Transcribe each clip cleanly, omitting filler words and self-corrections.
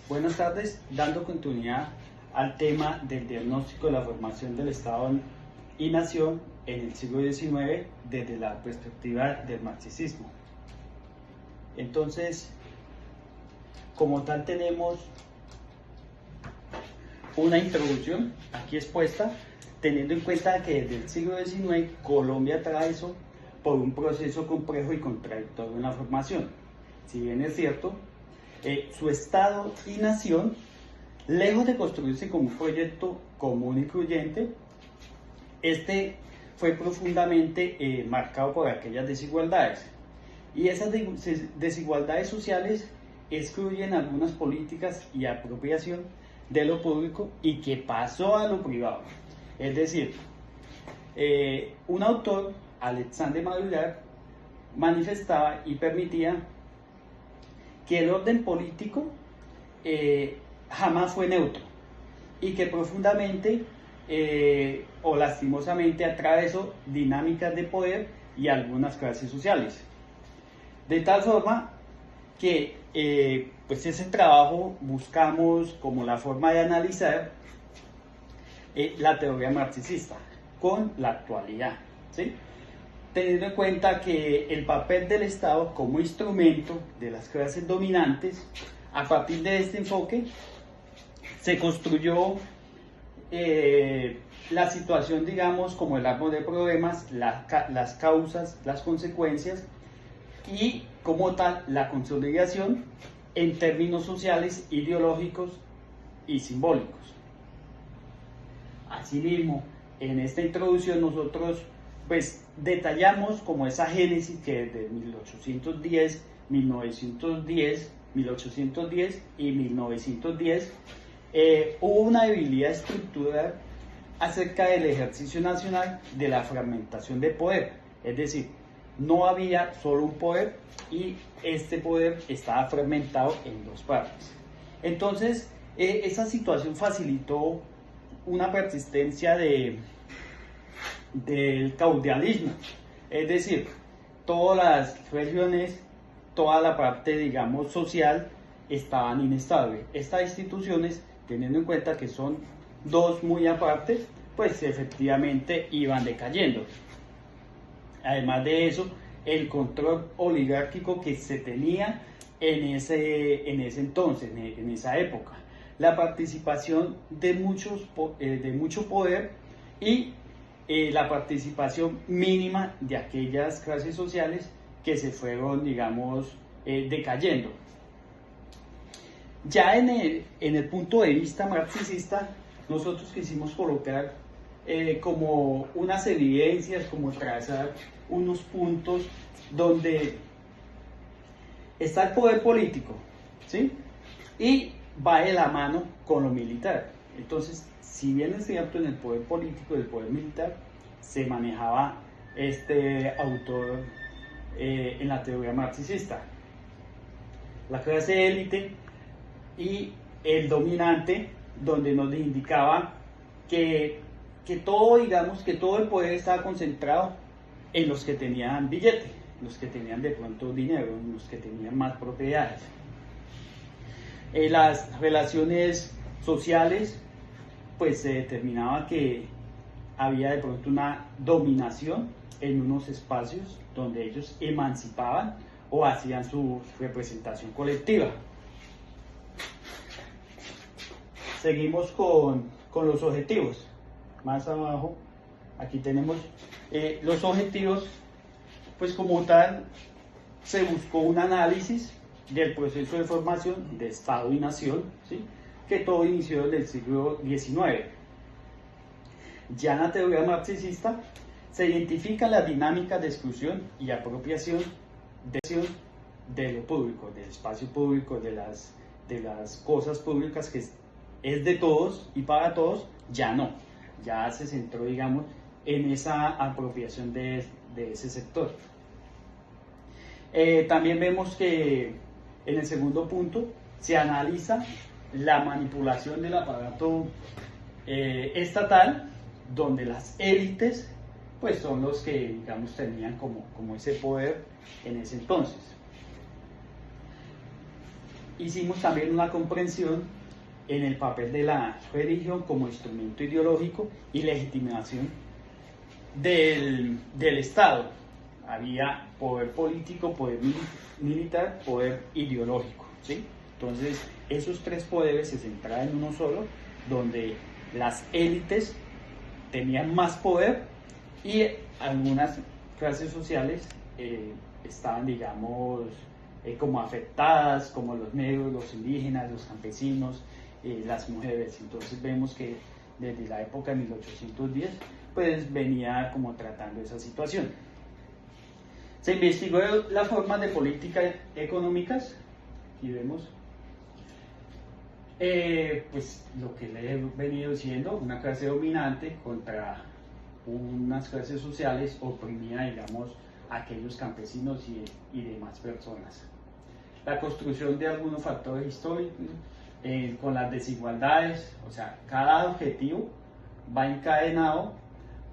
Buenas tardes, dando continuidad al tema del diagnóstico de la formación del Estado y Nación en el siglo XIX desde la perspectiva del marxismo. Entonces, como tal tenemos una introducción aquí expuesta, teniendo en cuenta que desde el siglo XIX Colombia atravesó por un proceso complejo y contradictorio en la formación. Si bien es cierto, su Estado y Nación, lejos de construirse como un proyecto común y incluyente, este fue profundamente marcado por aquellas desigualdades. Y esas desigualdades sociales excluyen algunas políticas y apropiación de lo público y que pasó a lo privado. Es decir, un autor, Alexandre Baudrillard, manifestaba y permitía que el orden político jamás fue neutro y que profundamente o lastimosamente atravesó dinámicas de poder y algunas clases sociales. De tal forma que pues ese trabajo buscamos como la forma de analizar la teoría marxista con la actualidad, ¿sí? Teniendo en cuenta que el papel del Estado como instrumento de las clases dominantes, a partir de este enfoque se construyó la situación, digamos, como el árbol de problemas, las causas, las consecuencias y como tal la consolidación en términos sociales, ideológicos y simbólicos. Asimismo, en esta introducción nosotros pues detallamos como esa génesis que desde 1810 y 1910 hubo una debilidad estructural acerca del ejercicio nacional de la fragmentación de poder, es decir, no había solo un poder y este poder estaba fragmentado en dos partes. Entonces, esa situación facilitó una persistencia del caudillismo, es decir, todas las regiones, toda la parte, digamos, social estaban inestables. Estas instituciones, teniendo en cuenta que son dos muy aparte, pues efectivamente iban decayendo. Además de eso, el control oligárquico que se tenía en ese entonces, en esa época, la participación de mucho poder y la participación mínima de aquellas clases sociales que se fueron, digamos, decayendo. Ya en el punto de vista marxista, nosotros quisimos colocar como unas evidencias, como trazar unos puntos donde está el poder político, ¿sí? Y va de la mano con lo militar. Entonces, si bien es cierto, en el poder político y el poder militar se manejaba este autor en la teoría marxista, la clase élite y el dominante, donde nos indicaba que todo, digamos, que todo el poder estaba concentrado en los que tenían billete, los que tenían de pronto dinero, los que tenían más propiedades. Las relaciones sociales, pues se determinaba que había de pronto una dominación en unos espacios donde ellos emancipaban o hacían su representación colectiva. Seguimos con los objetivos. Más abajo, aquí tenemos los objetivos, pues como tal, se buscó un análisis del proceso de formación de Estado y Nación, ¿sí? Que todo inició desde el siglo XIX. Ya en la teoría marxista se identifican las dinámicas de exclusión y apropiación de lo público, del espacio público, de las cosas públicas que es de todos y para todos, ya no. Ya se centró, digamos, en esa apropiación de ese sector. También vemos que en el segundo punto se analiza la manipulación del aparato estatal, donde las élites pues son los que, digamos, tenían como ese poder en ese entonces. hicimos también una comprensión en el papel de la religión como instrumento ideológico y legitimación del Estado. Había poder político, poder militar, poder ideológico, ¿sí? Entonces, esos tres poderes se centraban en uno solo, donde las élites tenían más poder y algunas clases sociales estaban, digamos, como afectadas, como los negros, los indígenas, los campesinos, las mujeres. Entonces vemos que desde la época de 1810 pues venía como tratando esa situación. Se investigó las formas de políticas económicas y vemos pues lo que le he venido diciendo, una clase dominante contra unas clases sociales oprimida, digamos, a aquellos campesinos y demás personas. La construcción de algunos factores históricos con las desigualdades, o sea, cada objetivo va encadenado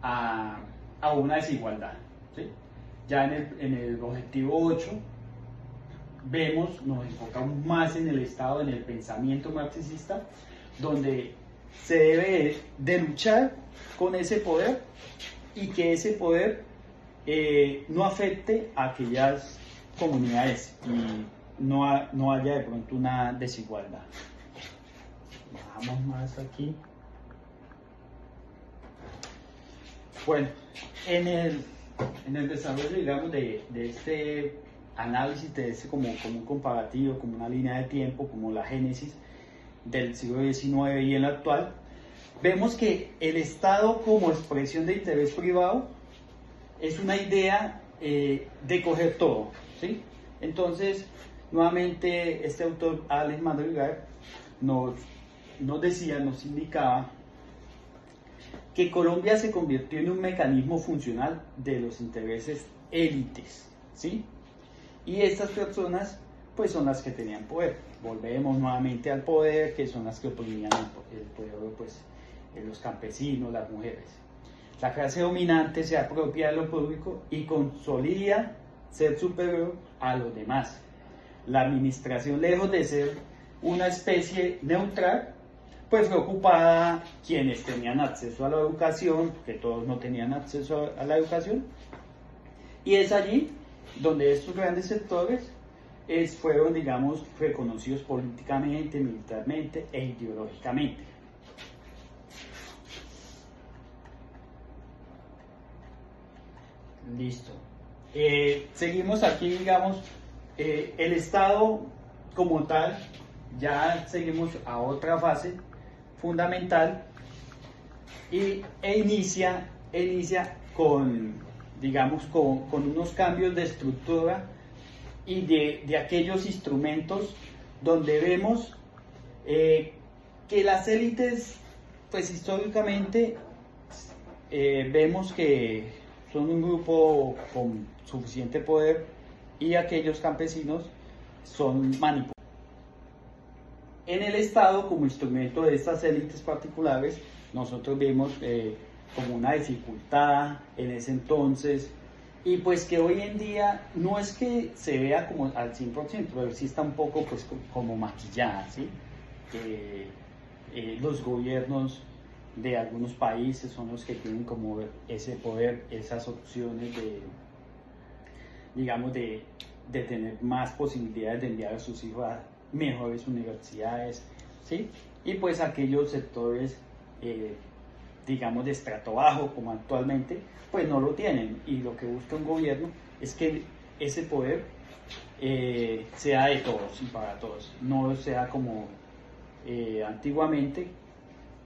a una desigualdad, ¿sí? Ya en el objetivo 8 vemos, nos enfocamos más en el Estado, en el pensamiento marxista, donde se debe de luchar con ese poder y que ese poder no afecte a aquellas comunidades y no haya de pronto una desigualdad. Bajamos más aquí. Bueno, en el desarrollo, digamos, de este análisis, de este como un comparativo, como una línea de tiempo, como la génesis del siglo XIX y el actual, vemos que el Estado como expresión de interés privado es una idea de coger todo, ¿sí? Entonces, nuevamente, este autor, Alex Madrigal, nos indicaba que Colombia se convirtió en un mecanismo funcional de los intereses élites, ¿sí? Y estas personas, pues, son las que tenían poder. Volvemos nuevamente al poder, que son las que oprimían el pueblo, pues, los campesinos, las mujeres. La clase dominante se apropia de lo público y consolida ser superior a los demás. La administración, lejos de ser una especie neutral, pues preocupada quienes tenían acceso a la educación, que todos no tenían acceso a la educación, y es allí donde estos grandes sectores fueron, digamos, reconocidos políticamente, militarmente e ideológicamente. Listo. Seguimos aquí, digamos, el Estado como tal, ya seguimos a otra fase fundamental e inicia con, digamos, con unos cambios de estructura y de aquellos instrumentos donde vemos que las élites, pues históricamente vemos que son un grupo con suficiente poder y aquellos campesinos son manipulados. En el Estado, como instrumento de estas élites particulares, nosotros vemos como una dificultad en ese entonces, y pues que hoy en día no es que se vea como al 100%, pero sí está un poco pues como maquillada, ¿sí? Los gobiernos de algunos países son los que tienen como ese poder, esas opciones de, digamos, de tener más posibilidades de enviar a sus hijos a mejores universidades, ¿sí? Y pues aquellos sectores, digamos, de estrato bajo, como actualmente, pues no lo tienen, y lo que busca un gobierno es que ese poder sea de todos y para todos, no sea como antiguamente,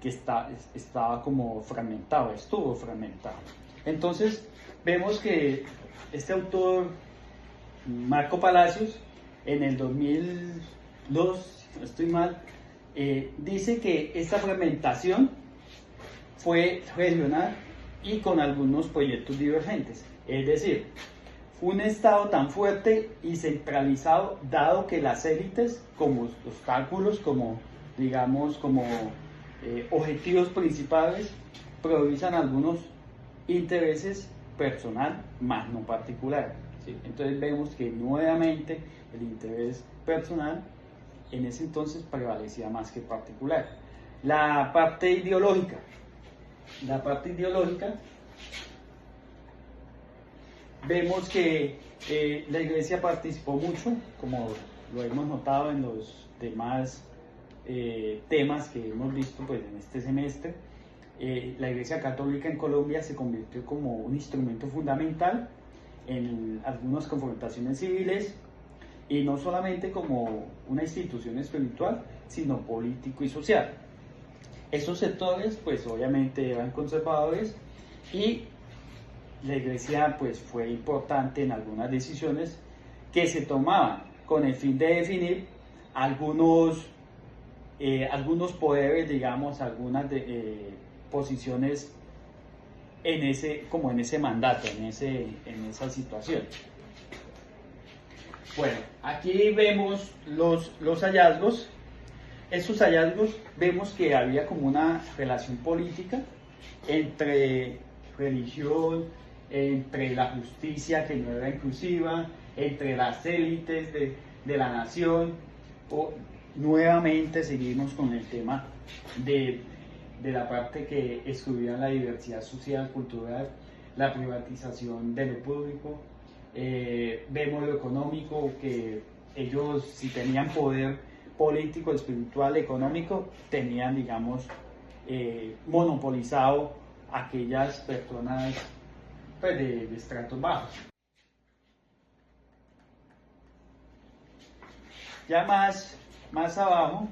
que estaba como fragmentado, estuvo fragmentado. Entonces vemos que este autor, Marco Palacios, en el 2002, si no estoy mal, dice que esta fragmentación fue regional y con algunos proyectos divergentes, es decir, fue un Estado tan fuerte y centralizado, dado que las élites, como obstáculos, como, digamos, como objetivos principales, priorizan algunos intereses personal, más no particular, ¿sí? Entonces vemos que nuevamente el interés personal en ese entonces prevalecía más que particular. La parte ideológica. La parte ideológica, vemos que la Iglesia participó mucho, como lo hemos notado en los demás temas que hemos visto pues, en este semestre. La Iglesia Católica en Colombia se convirtió como un instrumento fundamental en algunas confrontaciones civiles, y no solamente como una institución espiritual, sino político y social. Estos sectores pues obviamente eran conservadores, y la Iglesia pues fue importante en algunas decisiones que se tomaban con el fin de definir algunos poderes, digamos, algunas posiciones en ese mandato, en esa situación. Bueno, aquí vemos los hallazgos. Estos hallazgos vemos que había como una relación política entre religión, entre la justicia que no era inclusiva, entre las élites de la nación. Nuevamente seguimos con el tema de la parte que excluía la diversidad social, cultural, la privatización de lo público. Vemos lo económico, que ellos, si tenían poder político, espiritual, económico, tenían, digamos, monopolizado aquellas personas pues, de estratos bajos. Ya más abajo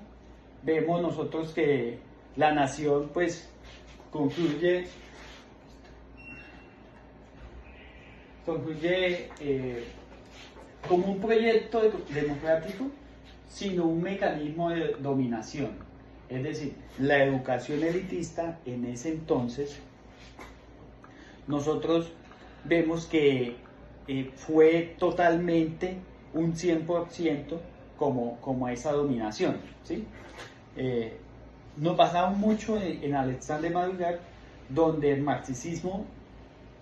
vemos nosotros que la nación pues concluye como un proyecto democrático, sino un mecanismo de dominación. Es decir, la educación elitista en ese entonces, nosotros vemos que fue totalmente un 100% como esa dominación, ¿sí? Nos basamos mucho en Alexandre Madrigal, donde el marxismo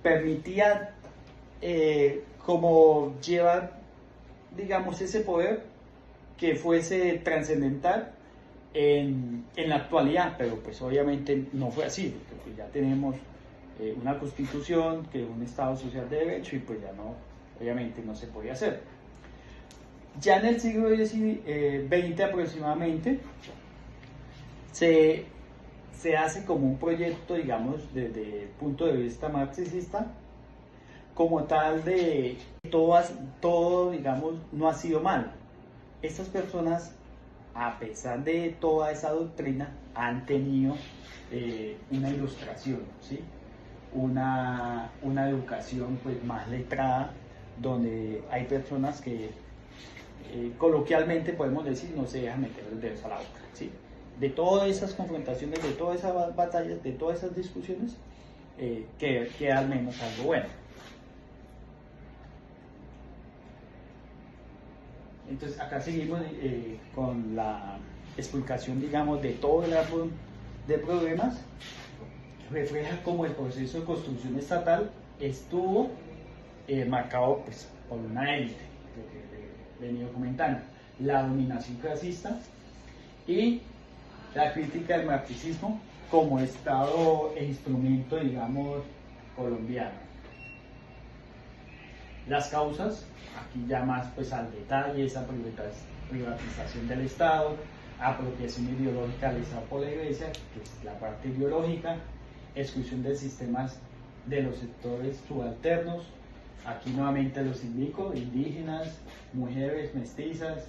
permitía como llevar, digamos, ese poder que fuese trascendental en la actualidad, pero pues obviamente no fue así, porque pues ya tenemos una constitución, que es un Estado social de derecho, y pues ya no, obviamente no se podía hacer. Ya en el siglo XX aproximadamente se hace como un proyecto, digamos, desde el punto de vista marxista, como tal de todo, digamos, no ha sido mal. Estas personas, a pesar de toda esa doctrina, han tenido una ilustración, ¿sí? Una educación pues más letrada, donde hay personas que coloquialmente podemos decir no se dejan meter los dedos a la boca, ¿sí? De todas esas confrontaciones, de todas esas batallas, de todas esas discusiones, queda al menos algo bueno. Entonces acá seguimos con la explicación, digamos, de todo el árbol de problemas. Refleja cómo el proceso de construcción estatal estuvo marcado pues, por una élite, lo que he venido comentando, la dominación clasista y la crítica del marxismo como Estado e instrumento, digamos, colombiano. Las causas, aquí ya más pues al detalle, esa privatización del Estado, apropiación ideológica del Estado por la Iglesia, que es la parte ideológica, exclusión de sistemas de los sectores subalternos, aquí nuevamente los indico, indígenas, mujeres, mestizas,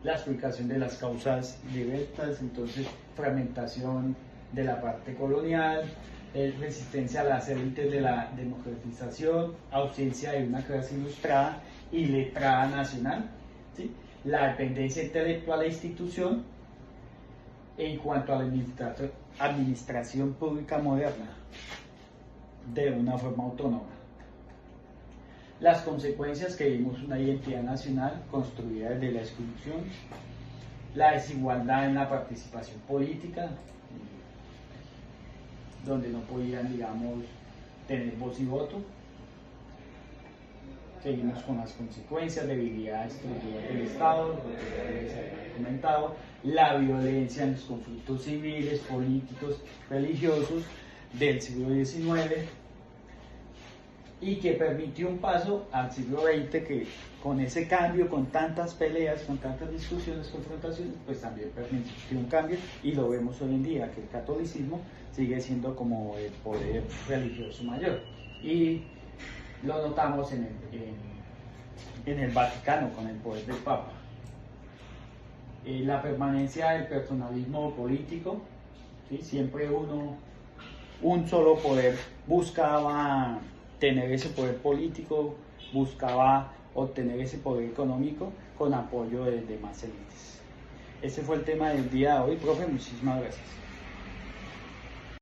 la explicación de las causas directas, entonces fragmentación de la parte colonial, resistencia a las élites de la democratización, ausencia de una clase ilustrada y letrada nacional, ¿sí? La dependencia intelectual a la institución en cuanto a la administración pública moderna de una forma autónoma. Las consecuencias que vimos una identidad nacional construida desde la exclusión, la desigualdad en la participación política, donde no podían, digamos, tener voz y voto, seguimos con las consecuencias, debilidad estructural del Estado, lo que ya les había comentado, la violencia en los conflictos civiles, políticos, religiosos del siglo XIX, y que permitió un paso al siglo XX que con ese cambio, con tantas peleas, con tantas discusiones, confrontaciones, pues también permitió un cambio, y lo vemos hoy en día, que el catolicismo sigue siendo como el poder religioso mayor, y lo notamos en el Vaticano con el poder del Papa. La permanencia del personalismo político, ¿sí? Siempre un solo poder buscaba tener ese poder político, buscaba obtener ese poder económico con apoyo de demás élites. Ese fue el tema del día de hoy, profe, muchísimas gracias.